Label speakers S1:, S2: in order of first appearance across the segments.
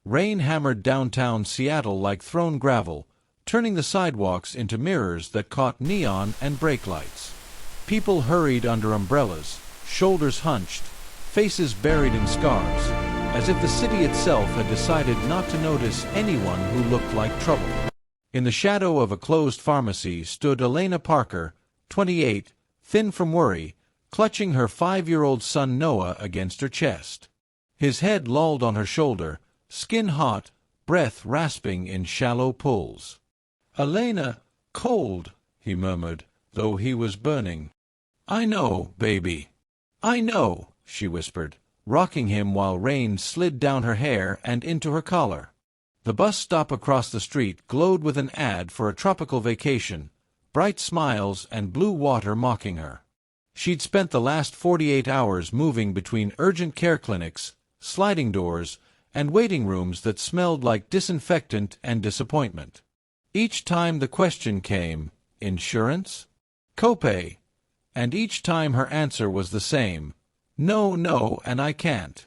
S1: Rain hammered downtown Seattle like thrown gravel, turning the sidewalks into mirrors that caught neon and brake lights. People hurried under umbrellas, shoulders hunched, faces buried in scarves, as if the city itself had decided not to notice anyone who looked like trouble. In the shadow of a closed pharmacy stood Elena Parker, 28, thin from worry, clutching her 5-year-old son Noah against her chest. His head lolled on her shoulder, skin hot, breath rasping in shallow pulls. "Elena, cold," he murmured, though he was burning. "I know, baby. I know," she whispered, rocking him while rain slid down her hair and into her collar. The bus stop across the street glowed with an ad for a tropical vacation, bright smiles and blue water mocking her. She'd spent the last 48 hours moving between urgent care clinics, sliding doors, and waiting rooms that smelled like disinfectant and disappointment. Each time the question came, "Insurance? Copay?" And each time her answer was the same, "No, no, and I can't."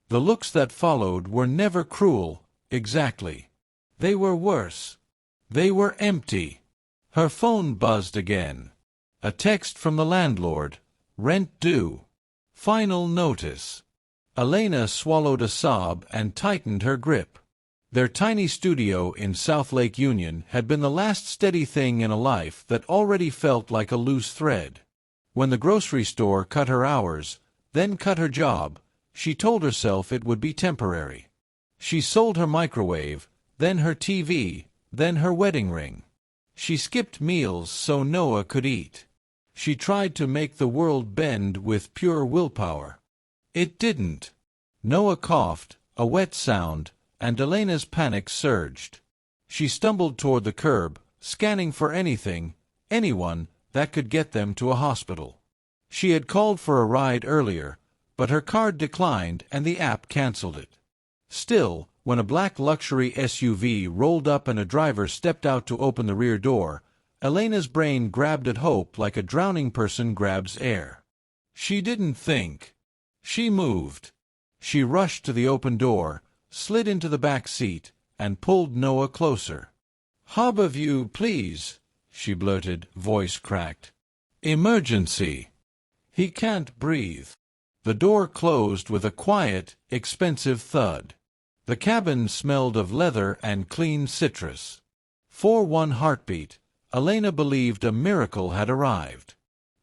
S1: The looks that followed were never cruel, exactly. They were worse. They were empty. Her phone buzzed again. A text from the landlord. Rent due. Final notice. Elena swallowed a sob and tightened her grip. Their tiny studio in South Lake Union had been the last steady thing in a life that already felt like a loose thread. When the grocery store cut her hours, then cut her job, she told herself it would be temporary. She sold her microwave, then her TV, then her wedding ring. She skipped meals so Noah could eat. She tried to make the world bend with pure willpower. It didn't. Noah coughed, a wet sound, and Elena's panic surged. She stumbled toward the curb, scanning for anything, anyone, that could get them to a hospital. She had called for a ride earlier, but her card declined and the app canceled it. Still, when a black luxury SUV rolled up and a driver stepped out to open the rear door, Elena's brain grabbed at hope like a drowning person grabs air. She didn't think. She moved. She rushed to the open door, slid into the back seat, and pulled Noah closer. "Harbor View, please," she blurted, voice cracked. "Emergency." He can't breathe. The door closed with a quiet, expensive thud. The cabin smelled of leather and clean citrus. For one heartbeat, Elena believed a miracle had arrived.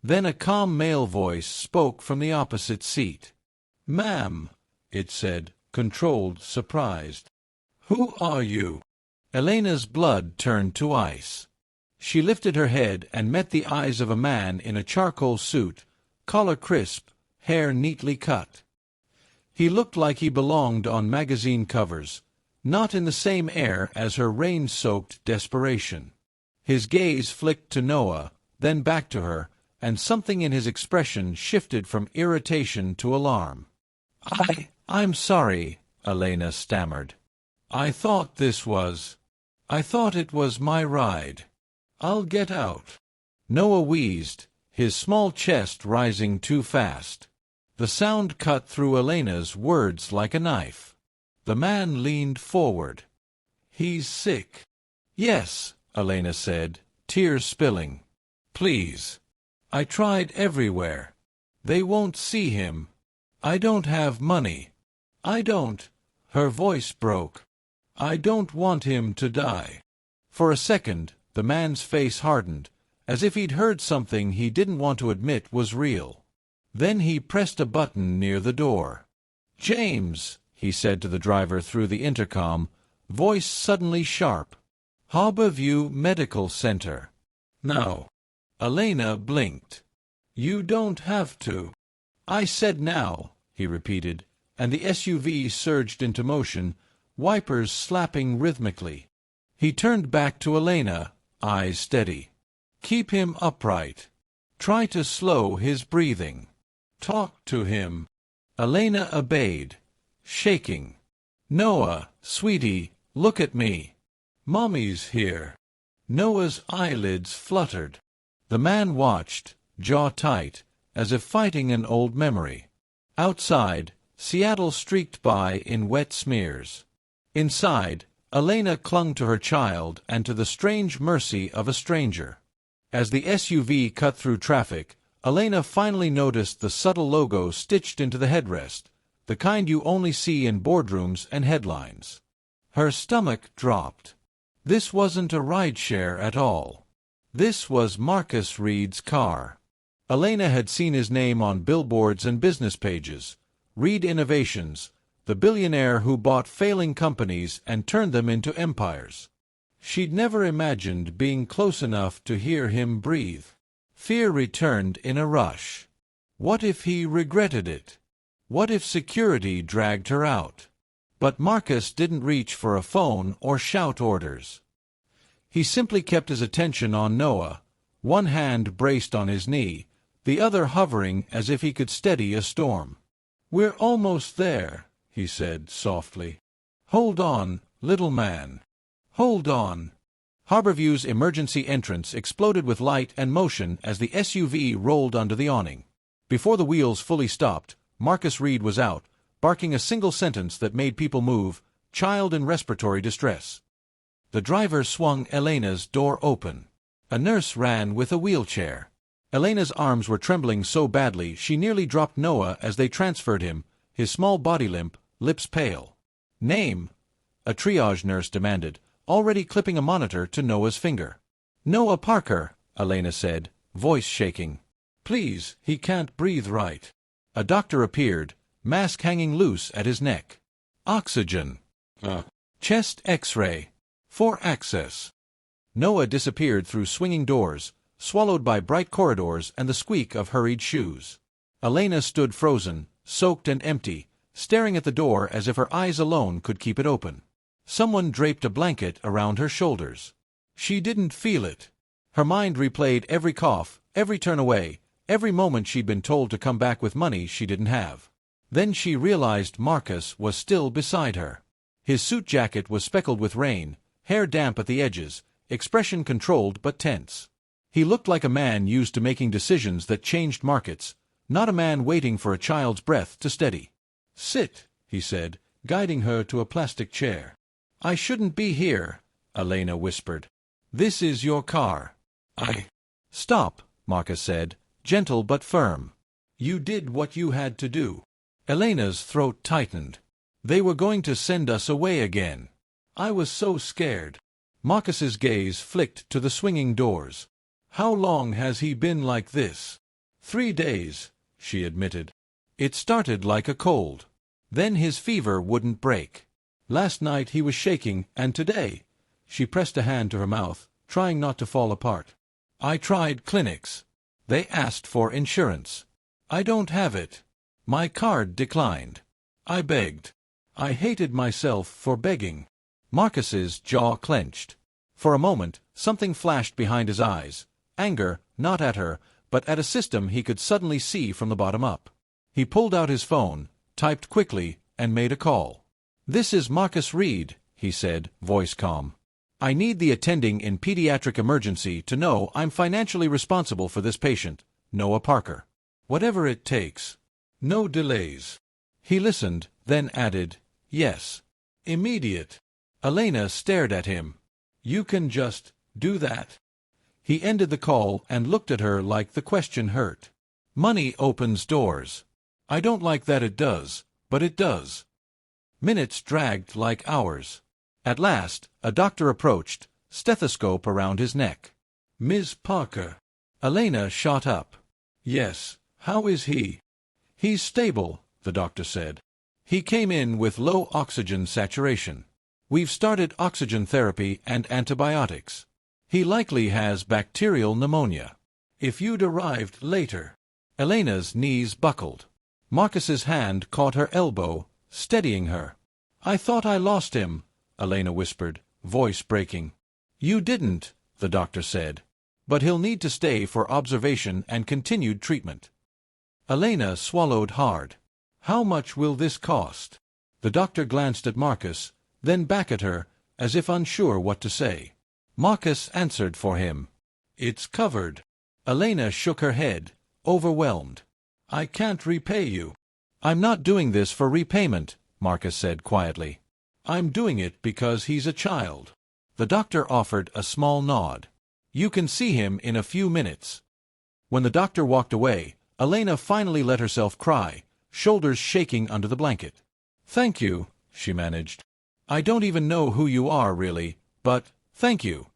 S1: Then a calm male voice spoke from the opposite seat. "Ma'am," it said, controlled, surprised. "Who are you?" Elena's blood turned to ice. She lifted her head and met the eyes of a man in a charcoal suit, collar crisp, hair neatly cut. He looked like he belonged on magazine covers, not in the same air as her rain-soaked desperation. His gaze flicked to Noah, then back to her, and something in his expression shifted from irritation to alarm. I'm sorry," Elena stammered. I thought it was my ride. I'll get out." Noah wheezed, his small chest rising too fast. The sound cut through Elena's words like a knife. The man leaned forward. "He's sick." "Yes," Elena said, tears spilling. "Please. I tried everywhere. They won't see him. I don't have money. I don't—" Her voice broke. "I don't want him to die." For a second, the man's face hardened, as if he'd heard something he didn't want to admit was real. Then he pressed a button near the door. "James," he said to the driver through the intercom, voice suddenly sharp. "Harbor View Medical Center. Now." Elena blinked. "You don't have to." "I said now," he repeated, and the SUV surged into motion, wipers slapping rhythmically. He turned back to Elena, eyes steady. "Keep him upright. Try to slow his breathing. Talk to him." Elena obeyed, shaking. "Noah, sweetie, look at me. Mommy's here." Noah's eyelids fluttered. The man watched, jaw tight, as if fighting an old memory. Outside, Seattle streaked by in wet smears. Inside, Elena clung to her child and to the strange mercy of a stranger. As the SUV cut through traffic, Elena finally noticed the subtle logo stitched into the headrest, the kind you only see in boardrooms and headlines. Her stomach dropped. This wasn't a rideshare at all. This was Marcus Reed's car. Elena had seen his name on billboards and business pages. Reed Innovations, the billionaire who bought failing companies and turned them into empires. She'd never imagined being close enough to hear him breathe. Fear returned in a rush. What if he regretted it? What if security dragged her out? But Marcus didn't reach for a phone or shout orders. He simply kept his attention on Noah, one hand braced on his knee, the other hovering as if he could steady a storm. "We're almost there," he said softly. "Hold on, little man. Hold on." Harborview's emergency entrance exploded with light and motion as the SUV rolled under the awning. Before the wheels fully stopped, Marcus Reed was out, barking a single sentence that made people move: "Child in respiratory distress." The driver swung Elena's door open. A nurse ran with a wheelchair. Elena's arms were trembling so badly she nearly dropped Noah as they transferred him, his small body limp, lips pale. "Name?" a triage nurse demanded, already clipping a monitor to Noah's finger. "Noah Parker," Elena said, voice shaking. "Please, he can't breathe right." A doctor appeared, mask hanging loose at his neck. "Oxygen. Chest X-ray. For access." Noah disappeared through swinging doors, swallowed by bright corridors and the squeak of hurried shoes. Elena stood frozen, soaked and empty, staring at the door as if her eyes alone could keep it open. Someone draped a blanket around her shoulders. She didn't feel it. Her mind replayed every cough, every turn away, every moment she'd been told to come back with money she didn't have. Then she realized Marcus was still beside her. His suit jacket was speckled with rain, hair damp at the edges, expression controlled but tense. He looked like a man used to making decisions that changed markets, not a man waiting for a child's breath to steady. "Sit," he said, guiding her to a plastic chair. "I shouldn't be here," Elena whispered. "This is your car." "Stop," Marcus said, gentle but firm. "You did what you had to do." Elena's throat tightened. "They were going to send us away again. I was so scared." Marcus's gaze flicked to the swinging doors. "How long has he been like this?" 3 days, she admitted. "It started like a cold. Then his fever wouldn't break. Last night he was shaking, and today—" She pressed a hand to her mouth, trying not to fall apart. "I tried clinics. They asked for insurance. I don't have it. My card declined. I begged. I hated myself for begging." Marcus's jaw clenched. For a moment, something flashed behind his eyes. Anger, not at her, but at a system he could suddenly see from the bottom up. He pulled out his phone, typed quickly, and made a call. "This is Marcus Reed," he said, voice calm. "I need the attending in pediatric emergency to know I'm financially responsible for this patient, Noah Parker. Whatever it takes. No delays." He listened, then added, "Yes. Immediate." Elena stared at him. "You can just do that?" He ended the call and looked at her like the question hurt. "Money opens doors. I don't like that it does, but it does." Minutes dragged like hours. At last, a doctor approached, stethoscope around his neck. "Ms. Parker." Elena shot up. "Yes, how is he?" "He's stable," the doctor said. "He came in with low oxygen saturation. We've started oxygen therapy and antibiotics. He likely has bacterial pneumonia. If you'd arrived later—" Elena's knees buckled. Marcus's hand caught her elbow, steadying her. "I thought I lost him," Elena whispered, voice breaking. "You didn't," the doctor said. "But he'll need to stay for observation and continued treatment." Elena swallowed hard. "How much will this cost?" The doctor glanced at Marcus, then back at her, as if unsure what to say. Marcus answered for him. "It's covered." Elena shook her head, overwhelmed. "I can't repay you." "I'm not doing this for repayment," Marcus said quietly. I'm doing it because he's a child. The doctor offered a small nod. You can see him in a few minutes. When the doctor walked away, Elena finally let herself cry, shoulders shaking under the blanket. Thank you, she managed. I don't even know who you are, really, but thank you.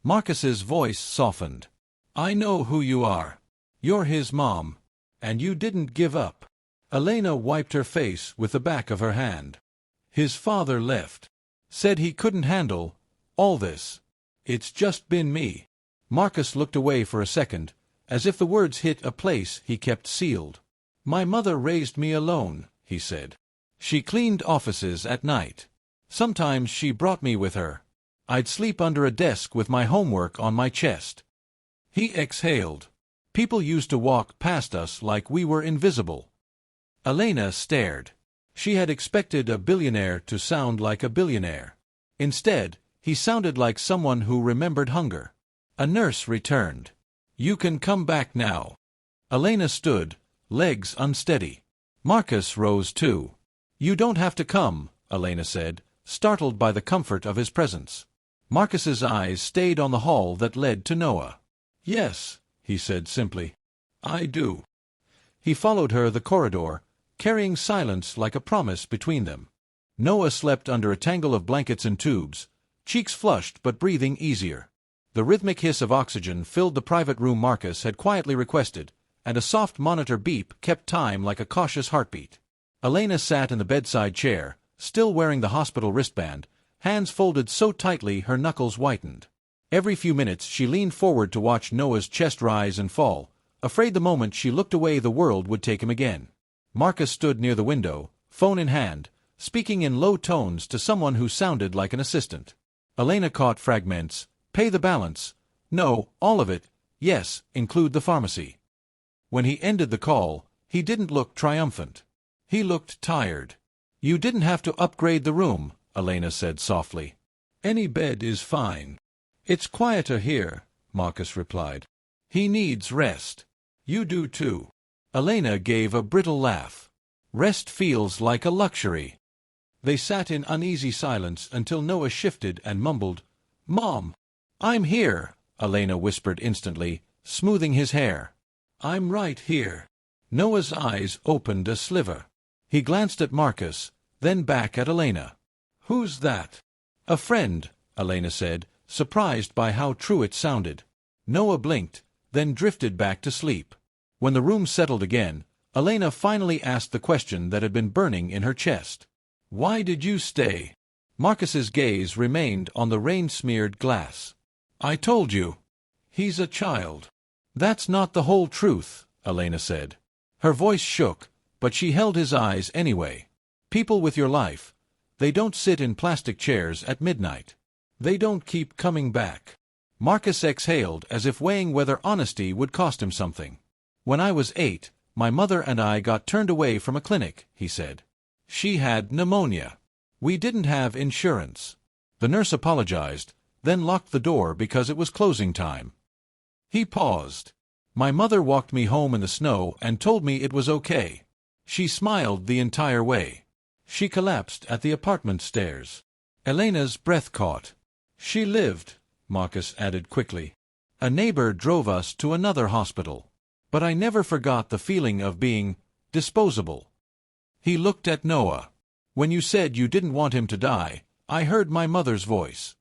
S1: Marcus's voice softened. I know who you are. You're his mom. And you didn't give up. Elena wiped her face with the back of her hand. His father left. Said he couldn't handle all this. It's just been me. Marcus looked away for a second, as if the words hit a place he kept sealed. My mother raised me alone, he said. She cleaned offices at night. Sometimes she brought me with her. I'd sleep under a desk with my homework on my chest. He exhaled. People used to walk past us like we were invisible. Elena stared. She had expected a billionaire to sound like a billionaire. Instead, he sounded like someone who remembered hunger. A nurse returned. You can come back now. Elena stood, legs unsteady. Marcus rose too. You don't have to come, Elena said, startled by the comfort of his presence. Marcus's eyes stayed on the hall that led to Noah. Yes, he said simply. I do. He followed her the corridor, carrying silence like a promise between them. Noah slept under a tangle of blankets and tubes, cheeks flushed but breathing easier. The rhythmic hiss of oxygen filled the private room Marcus had quietly requested, and a soft monitor beep kept time like a cautious heartbeat. Elena sat in the bedside chair, still wearing the hospital wristband, hands folded so tightly her knuckles whitened. Every few minutes she leaned forward to watch Noah's chest rise and fall, afraid the moment she looked away the world would take him again. Marcus stood near the window, phone in hand, speaking in low tones to someone who sounded like an assistant. Elena caught fragments. Pay the balance. No, all of it. Yes, include the pharmacy. When he ended the call, he didn't look triumphant. He looked tired. You didn't have to upgrade the room, Elena said softly. Any bed is fine. It's quieter here, Marcus replied. He needs rest. You do too. Elena gave a brittle laugh. Rest feels like a luxury. They sat in uneasy silence until Noah shifted and mumbled, Mom! I'm here, Elena whispered instantly, smoothing his hair. I'm right here. Noah's eyes opened a sliver. He glanced at Marcus, then back at Elena. Who's that? A friend, Elena said, surprised by how true it sounded. Noah blinked, then drifted back to sleep. When the room settled again, Elena finally asked the question that had been burning in her chest. Why did you stay? Marcus's gaze remained on the rain-smeared glass. I told you. He's a child. That's not the whole truth, Elena said. Her voice shook, but she held his eyes anyway. People with your life, they don't sit in plastic chairs at midnight. They don't keep coming back. Marcus exhaled as if weighing whether honesty would cost him something. When I was 8, my mother and I got turned away from a clinic, he said. She had pneumonia. We didn't have insurance. The nurse apologized, then locked the door because it was closing time. He paused. My mother walked me home in the snow and told me it was okay. She smiled the entire way. She collapsed at the apartment stairs. Elena's breath caught. She lived, Marcus added quickly. A neighbor drove us to another hospital. But I never forgot the feeling of being disposable. He looked at Noah. When you said you didn't want him to die, I heard my mother's voice.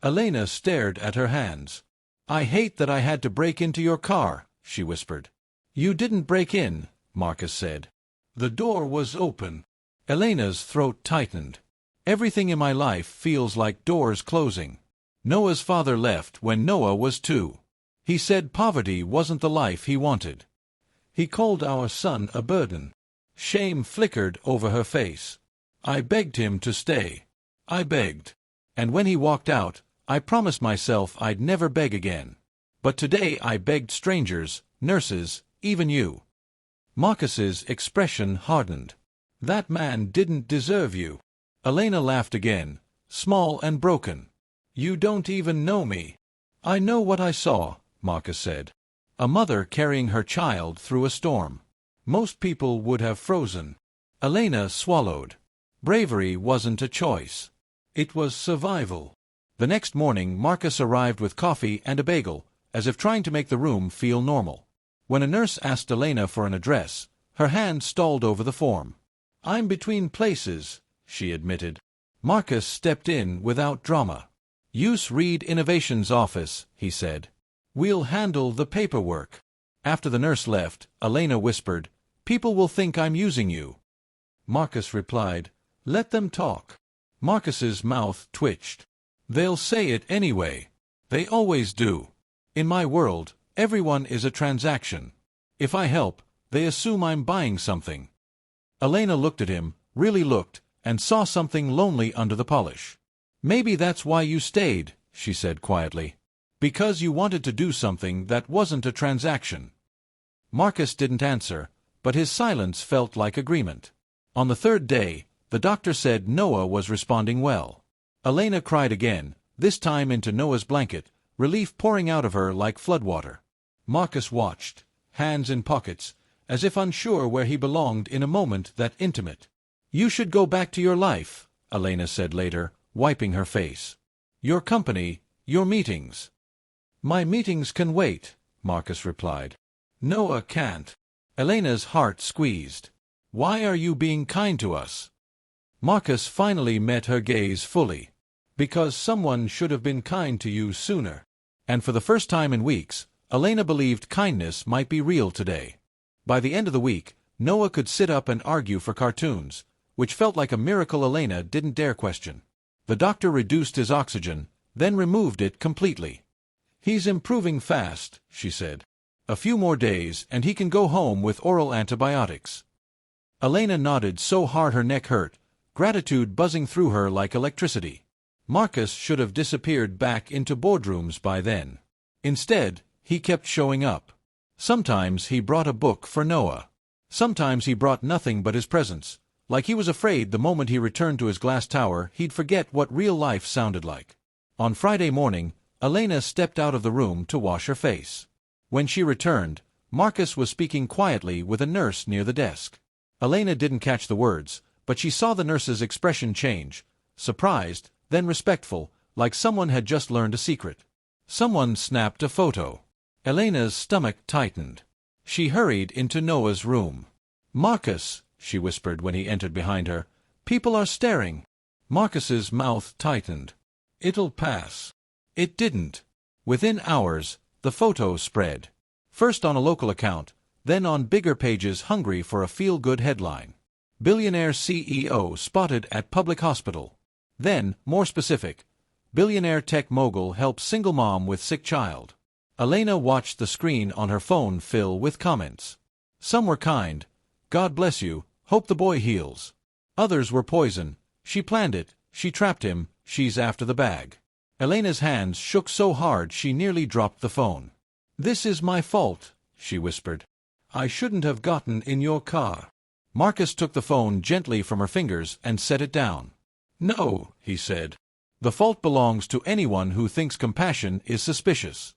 S1: Elena stared at her hands. I hate that I had to break into your car, she whispered. You didn't break in, Marcus said. The door was open. Elena's throat tightened. Everything in my life feels like doors closing. Noah's father left when Noah was 2. He said poverty wasn't the life he wanted. He called our son a burden. Shame flickered over her face. I begged him to stay. I begged. And when he walked out, I promised myself I'd never beg again. But today I begged strangers, nurses, even you. Marcus's expression hardened. That man didn't deserve you. Elena laughed again, small and broken. You don't even know me. I know what I saw, Marcus said. A mother carrying her child through a storm. Most people would have frozen. Elena swallowed. Bravery wasn't a choice. It was survival. The next morning, Marcus arrived with coffee and a bagel, as if trying to make the room feel normal. When a nurse asked Elena for an address, her hand stalled over the form. "I'm between places," she admitted. Marcus stepped in without drama. "Use Reed Innovations' office," he said. "We'll handle the paperwork." After the nurse left, Elena whispered, "People will think I'm using you." Marcus replied, "Let them talk." Marcus's mouth twitched. "They'll say it anyway. They always do. In my world, everyone is a transaction. If I help, they assume I'm buying something." Elena looked at him, really looked, and saw something lonely under the polish. "Maybe that's why you stayed," she said quietly. "Because you wanted to do something that wasn't a transaction." Marcus didn't answer, but his silence felt like agreement. On the third day, the doctor said Noah was responding well. Elena cried again, this time into Noah's blanket, relief pouring out of her like floodwater. Marcus watched, hands in pockets, as if unsure where he belonged in a moment that intimate. "You should go back to your life," Elena said later, wiping her face. "Your company, your meetings." "My meetings can wait," Marcus replied. "Noah can't." Elena's heart squeezed. "Why are you being kind to us?" Marcus finally met her gaze fully. "Because someone should have been kind to you sooner." And for the first time in weeks, Elena believed kindness might be real today. By the end of the week, Noah could sit up and argue for cartoons, which felt like a miracle Elena didn't dare question. The doctor reduced his oxygen, then removed it completely. "He's improving fast," she said. "A few more days, and he can go home with oral antibiotics." Elena nodded so hard her neck hurt, gratitude buzzing through her like electricity. Marcus should have disappeared back into boardrooms by then. Instead, he kept showing up. Sometimes he brought a book for Noah. Sometimes he brought nothing but his presence, like he was afraid the moment he returned to his glass tower he'd forget what real life sounded like. On Friday morning, Elena stepped out of the room to wash her face. When she returned, Marcus was speaking quietly with a nurse near the desk. Elena didn't catch the words, but she saw the nurse's expression change, surprised, then respectful, like someone had just learned a secret. Someone snapped a photo. Elena's stomach tightened. She hurried into Noah's room. "Marcus," she whispered when he entered behind her, "people are staring." Marcus's mouth tightened. "It'll pass." It didn't. Within hours, the photo spread. First on a local account, then on bigger pages hungry for a feel-good headline. "Billionaire CEO spotted at public hospital." Then, more specific, "Billionaire tech mogul helps single mom with sick child." Elena watched the screen on her phone fill with comments. Some were kind, "God bless you, hope the boy heals." Others were poison, "She planned it, she trapped him, she's after the bag." Elena's hands shook so hard she nearly dropped the phone. "This is my fault," she whispered. "I shouldn't have gotten in your car." Marcus took the phone gently from her fingers and set it down. "No," he said. "The fault belongs to anyone who thinks compassion is suspicious."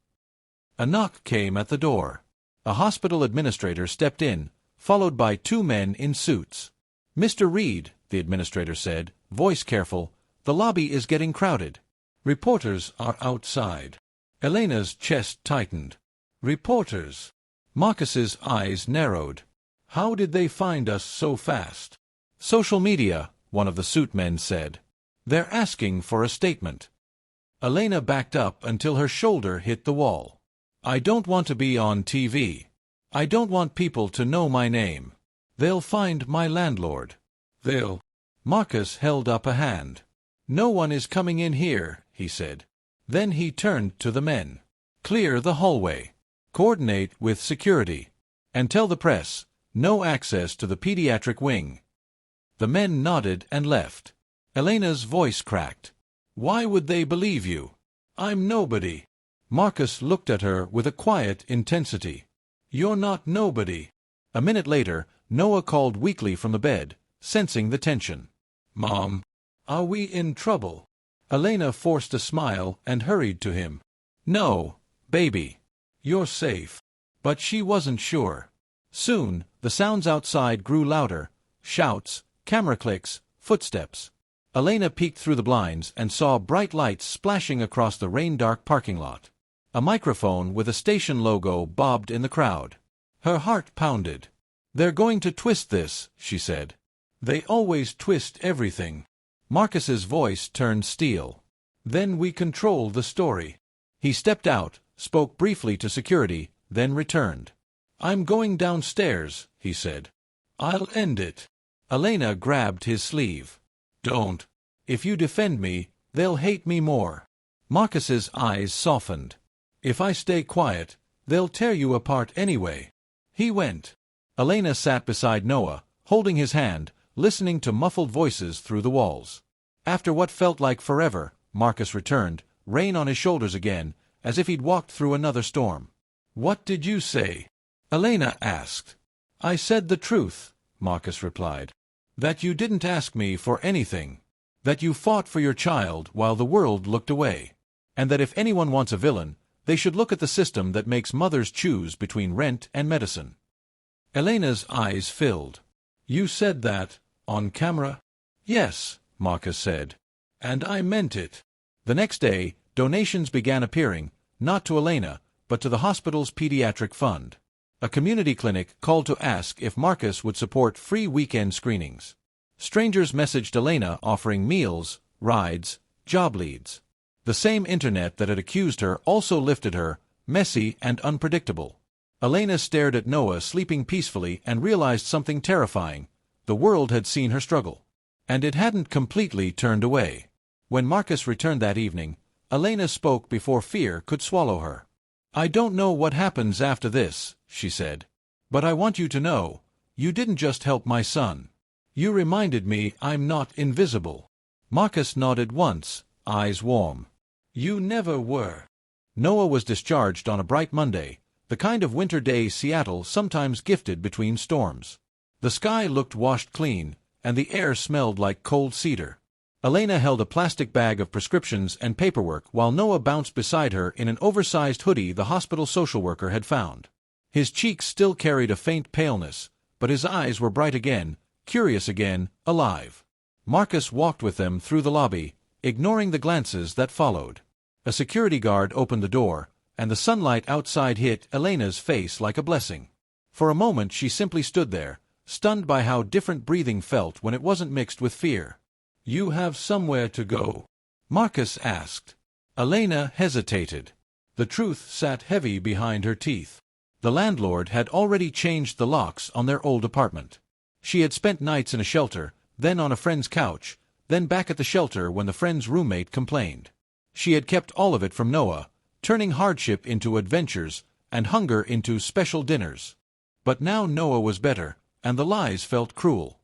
S1: A knock came at the door. A hospital administrator stepped in, followed by two men in suits. "Mr. Reed," the administrator said, voice careful, "the lobby is getting crowded. Reporters are outside." Elena's chest tightened. "Reporters?" Marcus's eyes narrowed. "How did they find us so fast?" "Social media," one of the suit men said. "They're asking for a statement." Elena backed up until her shoulder hit the wall. "I don't want to be on TV. I don't want people to know my name. They'll find my landlord. They'll—" Marcus held up a hand. "No one is coming in here," he said. Then he turned to the men. "Clear the hallway. Coordinate with security. And tell the press, no access to the pediatric wing." The men nodded and left. Elena's voice cracked. "Why would they believe you? I'm nobody." Marcus looked at her with a quiet intensity. "You're not nobody." A minute later, Noah called weakly from the bed, sensing the tension. "Mom, are we in trouble?" Elena forced a smile and hurried to him. "No, baby. You're safe." But she wasn't sure. Soon, the sounds outside grew louder. Shouts, camera clicks, footsteps. Elena peeked through the blinds and saw bright lights splashing across the rain-dark parking lot. A microphone with a station logo bobbed in the crowd. Her heart pounded. "They're going to twist this," she said. "They always twist everything." Marcus's voice turned steel. "Then we control the story." He stepped out, spoke briefly to security, then returned. "I'm going downstairs," he said. "I'll end it." Elena grabbed his sleeve. "Don't. If you defend me, they'll hate me more." Marcus's eyes softened. "If I stay quiet, they'll tear you apart anyway." He went. Elena sat beside Noah, holding his hand, listening to muffled voices through the walls. After what felt like forever, Marcus returned, rain on his shoulders again, as if he'd walked through another storm. "What did you say?" Elena asked. "I said the truth," Marcus replied. "That you didn't ask me for anything. That you fought for your child while the world looked away. And that if anyone wants a villain, they should look at the system that makes mothers choose between rent and medicine." Elena's eyes filled. "You said that, on camera?" "Yes," Marcus said. "And I meant it." The next day, donations began appearing, not to Elena, but to the hospital's pediatric fund. A community clinic called to ask if Marcus would support free weekend screenings. Strangers messaged Elena offering meals, rides, job leads. The same internet that had accused her also lifted her, messy and unpredictable. Elena stared at Noah sleeping peacefully and realized something terrifying. The world had seen her struggle. And it hadn't completely turned away. When Marcus returned that evening, Elena spoke before fear could swallow her. "I don't know what happens after this," she said. "But I want you to know, you didn't just help my son. You reminded me I'm not invisible." Marcus nodded once, eyes warm. "You never were." Noah was discharged on a bright Monday, the kind of winter day Seattle sometimes gifted between storms. The sky looked washed clean, and the air smelled like cold cedar. Elena held a plastic bag of prescriptions and paperwork while Noah bounced beside her in an oversized hoodie the hospital social worker had found. His cheeks still carried a faint paleness, but his eyes were bright again, curious again, alive. Marcus walked with them through the lobby, ignoring the glances that followed. A security guard opened the door, and the sunlight outside hit Elena's face like a blessing. For a moment she simply stood there, stunned by how different breathing felt when it wasn't mixed with fear. "You have somewhere to go?" Marcus asked. Elena hesitated. The truth sat heavy behind her teeth. The landlord had already changed the locks on their old apartment. She had spent nights in a shelter, then on a friend's couch, then back at the shelter when the friend's roommate complained. She had kept all of it from Noah, turning hardship into adventures and hunger into special dinners. But now Noah was better, and the lies felt cruel.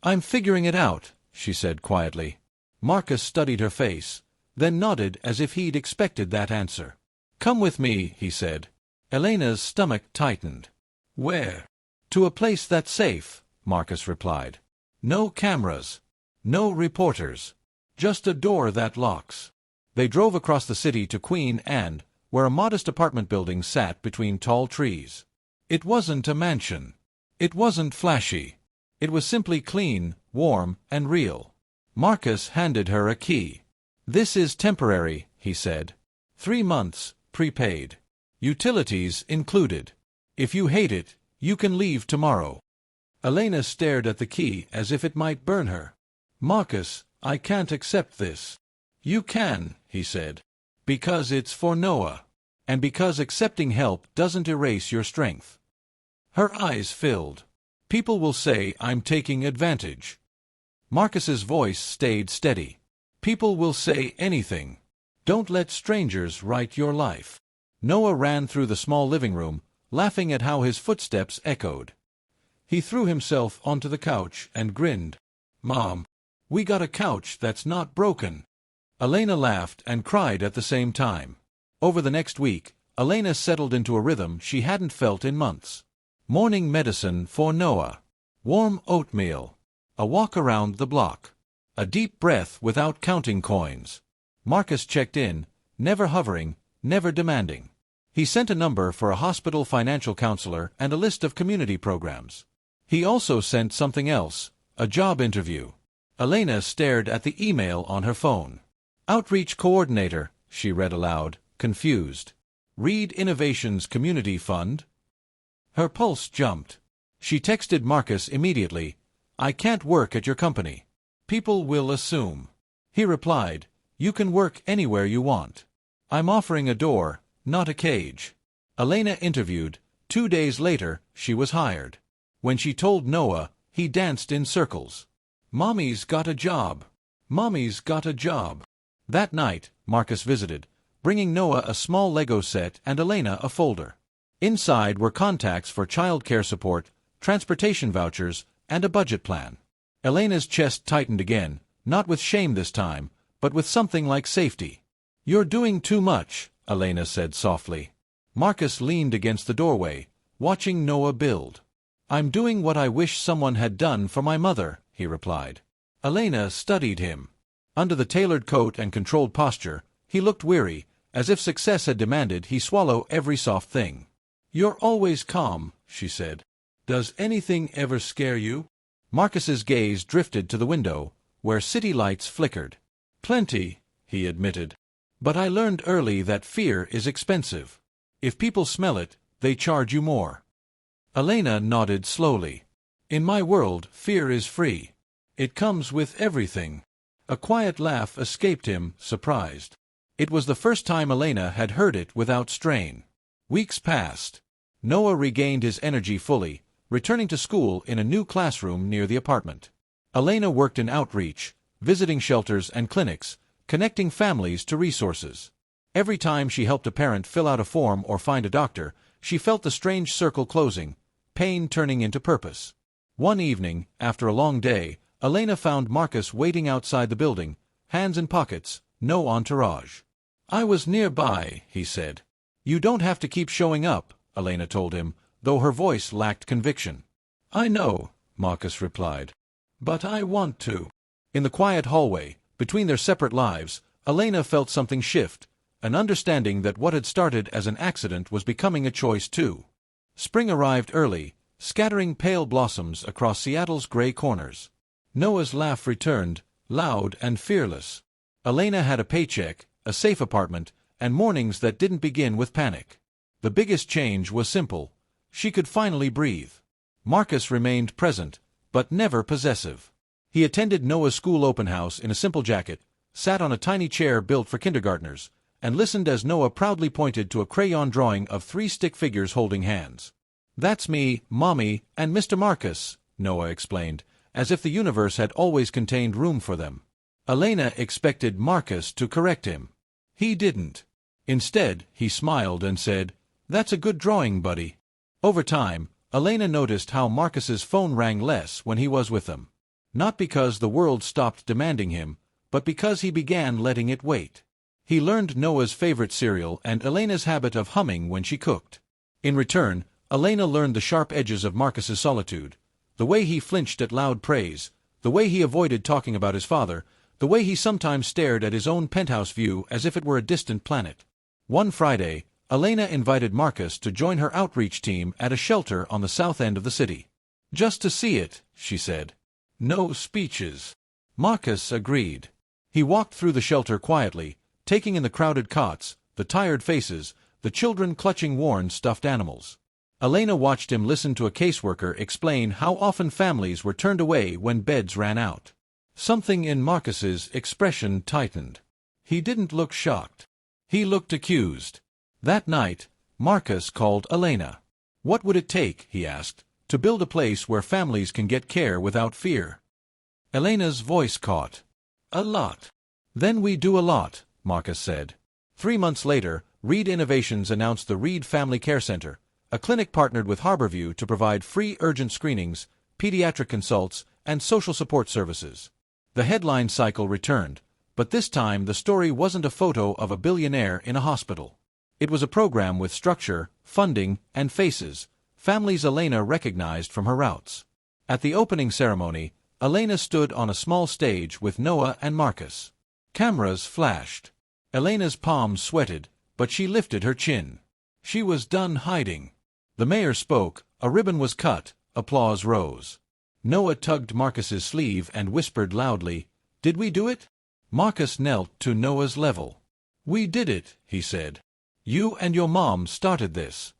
S1: I'm figuring it out," she said quietly. Marcus studied her face, then nodded as if he'd expected that answer. "Come with me," he said. Elena's stomach tightened. "Where?" "To a place that's safe," Marcus replied. "No cameras. No reporters. Just a door that locks." They drove across the city to Queen Anne, where a modest apartment building sat between tall trees. It wasn't a mansion. It wasn't flashy. It was simply clean, warm, and real. Marcus handed her a key. "This is temporary," he said. 3 months, prepaid. Utilities included. If you hate it, you can leave tomorrow." Elena stared at the key as if it might burn her. "Marcus, I can't accept this." "You can," he said. "Because it's for Noah. And because accepting help doesn't erase your strength." Her eyes filled. "People will say I'm taking advantage." Marcus's voice stayed steady. "People will say anything. Don't let strangers write your life." Noah ran through the small living room, laughing at how his footsteps echoed. He threw himself onto the couch and grinned. "Mom, we got a couch that's not broken." Elena laughed and cried at the same time. Over the next week, Elena settled into a rhythm she hadn't felt in months. Morning medicine for Noah. Warm oatmeal. A walk around the block. A deep breath without counting coins. Marcus checked in, never hovering, never demanding. He sent a number for a hospital financial counselor and a list of community programs. He also sent something else, a job interview. Elena stared at the email on her phone. Outreach Coordinator, she read aloud, confused. Reed Innovations Community Fund? Her pulse jumped. She texted Marcus immediately. I can't work at your company. People will assume. He replied, you can work anywhere you want. I'm offering a door, not a cage. Elena interviewed. 2 days later, she was hired. When she told Noah, he danced in circles. Mommy's got a job. Mommy's got a job. That night, Marcus visited, bringing Noah a small Lego set and Elena a folder. Inside were contacts for child care support, transportation vouchers, and a budget plan. Elena's chest tightened again, not with shame this time, but with something like safety. You're doing too much, Elena said softly. Marcus leaned against the doorway, watching Noah build. I'm doing what I wish someone had done for my mother, he replied. Elena studied him. Under the tailored coat and controlled posture, he looked weary, as if success had demanded he swallow every soft thing. You're always calm, she said. Does anything ever scare you? Marcus's gaze drifted to the window, where city lights flickered. Plenty, he admitted. But I learned early that fear is expensive. If people smell it, they charge you more. Elena nodded slowly. In my world, fear is free. It comes with everything. A quiet laugh escaped him, surprised. It was the first time Elena had heard it without strain. Weeks passed. Noah regained his energy fully, returning to school in a new classroom near the apartment. Elena worked in outreach, visiting shelters and clinics, connecting families to resources. Every time she helped a parent fill out a form or find a doctor, she felt the strange circle closing, pain turning into purpose. One evening, after a long day, Elena found Marcus waiting outside the building, hands in pockets, no entourage. I was nearby, he said. You don't have to keep showing up, Elena told him, though her voice lacked conviction. I know, Marcus replied. But I want to. In the quiet hallway, between their separate lives, Elena felt something shift, an understanding that what had started as an accident was becoming a choice too. Spring arrived early, scattering pale blossoms across Seattle's gray corners. Noah's laugh returned, loud and fearless. Elena had a paycheck, a safe apartment, and mornings that didn't begin with panic. The biggest change was simple. She could finally breathe. Marcus remained present, but never possessive. He attended Noah's school open house in a simple jacket, sat on a tiny chair built for kindergartners, and listened as Noah proudly pointed to a crayon drawing of 3 stick figures holding hands. That's me, Mommy, and Mr. Marcus, Noah explained, as if the universe had always contained room for them. Elena expected Marcus to correct him. He didn't. Instead, he smiled and said, That's a good drawing, buddy. Over time, Elena noticed how Marcus's phone rang less when he was with them. Not because the world stopped demanding him, but because he began letting it wait. He learned Noah's favorite cereal and Elena's habit of humming when she cooked. In return, Elena learned the sharp edges of Marcus's solitude, the way he flinched at loud praise, the way he avoided talking about his father, the way he sometimes stared at his own penthouse view as if it were a distant planet. One Friday, Elena invited Marcus to join her outreach team at a shelter on the south end of the city. Just to see it, she said. No speeches. Marcus agreed. He walked through the shelter quietly, taking in the crowded cots, the tired faces, the children clutching worn stuffed animals. Elena watched him listen to a caseworker explain how often families were turned away when beds ran out. Something in Marcus's expression tightened. He didn't look shocked. He looked accused. That night, Marcus called Elena. What would it take, he asked, to build a place where families can get care without fear? Elena's voice caught. A lot. Then we do a lot, Marcus said. 3 months later, Reed Innovations announced the Reed Family Care Center, a clinic partnered with Harborview to provide free urgent screenings, pediatric consults, and social support services. The headline cycle returned, but this time the story wasn't a photo of a billionaire in a hospital. It was a program with structure, funding, and faces, families Elena recognized from her routes. At the opening ceremony, Elena stood on a small stage with Noah and Marcus. Cameras flashed. Elena's palms sweated, but she lifted her chin. She was done hiding. The mayor spoke, a ribbon was cut, applause rose. Noah tugged Marcus's sleeve and whispered loudly, "Did we do it?" Marcus knelt to Noah's level. "We did it," he said. "You and your mom started this."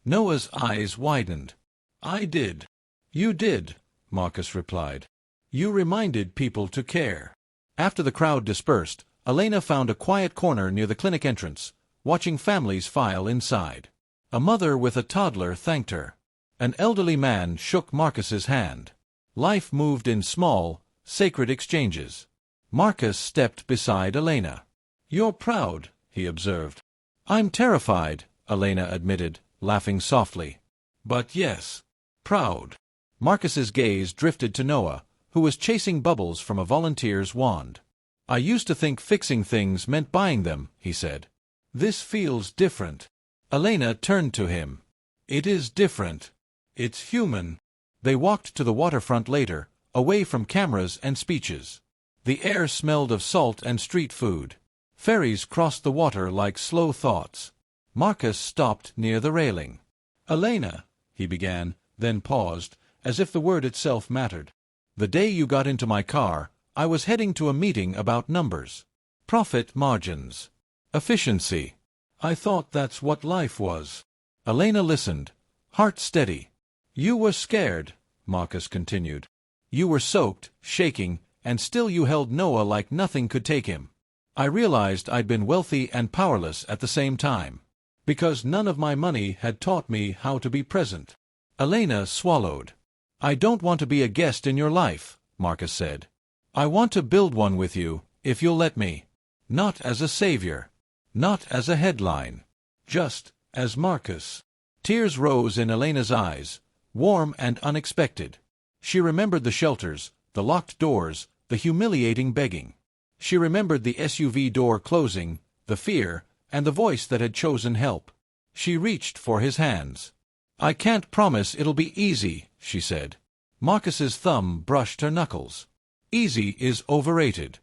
S1: Noah's eyes widened. "I did." "You did," Marcus replied. "You reminded people to care." After the crowd dispersed, Elena found a quiet corner near the clinic entrance, watching families file inside. A mother with a toddler thanked her. An elderly man shook Marcus's hand. Life moved in small, sacred exchanges. Marcus stepped beside Elena. "You're proud," he observed. "I'm terrified," Elena admitted, laughing softly. "But yes, proud." Marcus's gaze drifted to Noah, who was chasing bubbles from a volunteer's wand. "I used to think fixing things meant buying them," he said. "This feels different." Elena turned to him. "It is different. It's human." They walked to the waterfront later, away from cameras and speeches. The air smelled of salt and street food. Ferries crossed the water like slow thoughts. Marcus stopped near the railing. "Elena," he began, then paused, as if the word itself mattered. "The day you got into my car, I was heading to a meeting about numbers. Profit margins. Efficiency. I thought that's what life was." Elena listened, heart steady. "You were scared," Marcus continued. "You were soaked, shaking, and still you held Noah like nothing could take him. I realized I'd been wealthy and powerless at the same time. Because none of my money had taught me how to be present." Elena swallowed. "I don't want to be a guest in your life," Marcus said. "I want to build one with you, if you'll let me. Not as a savior. Not as a headline. Just as Marcus." Tears rose in Elena's eyes, warm and unexpected. She remembered the shelters, the locked doors, the humiliating begging. She remembered the SUV door closing, the fear, and the voice that had chosen help. She reached for his hands. "I can't promise it'll be easy," she said. Marcus's thumb brushed her knuckles. "Easy is overrated."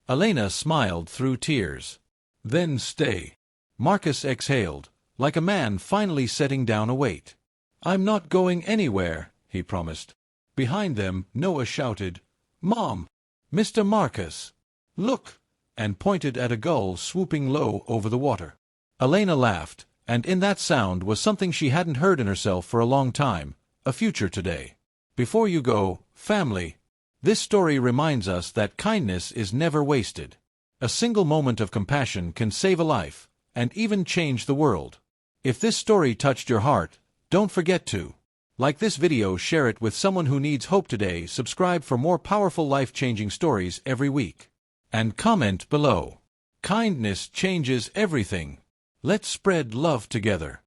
S1: Elena smiled through tears. "Then stay." Marcus exhaled, like a man finally setting down a weight. "I'm not going anywhere," he promised. Behind them, Noah shouted, "Mom! Mr. Marcus! Look!" and pointed at a gull swooping low over the water. Elena laughed, and in that sound was something she hadn't heard in herself for a long time, a future today. Before you go, family, this story reminds us that kindness is never wasted. A single moment of compassion can save a life, and even change the world. If this story touched your heart, don't forget to like this video, share it with someone who needs hope today, subscribe for more powerful life-changing stories every week, and comment below. Kindness changes everything. Let's spread love together.